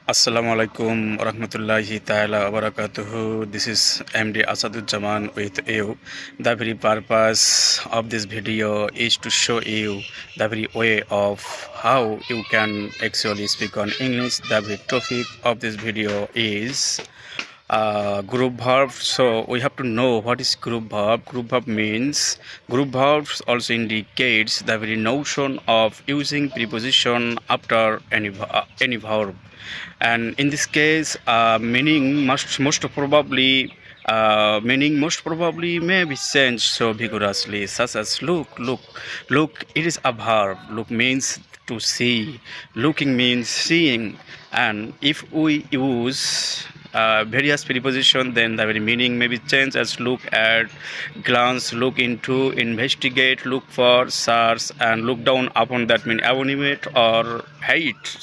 Assalamu alaikum warahmatullahi ta'ala wabarakatuhu. This is MD Asaduzzaman with you. The very purpose of this video is to show you the very way of how you can actually speak on English. The very topic of this video is group verb. So we have to know what is group verb. Group verb means group verbs also indicates the very notion of using preposition after any verb, and in this case meaning most probably may be changed so vigorously, such as look, it is a verb. Look means to see, looking means seeing, and if we use various preposition, then the very meaning may be changed as look at, glance, look into, investigate, look for, search, and look down upon, that mean abominate or hate.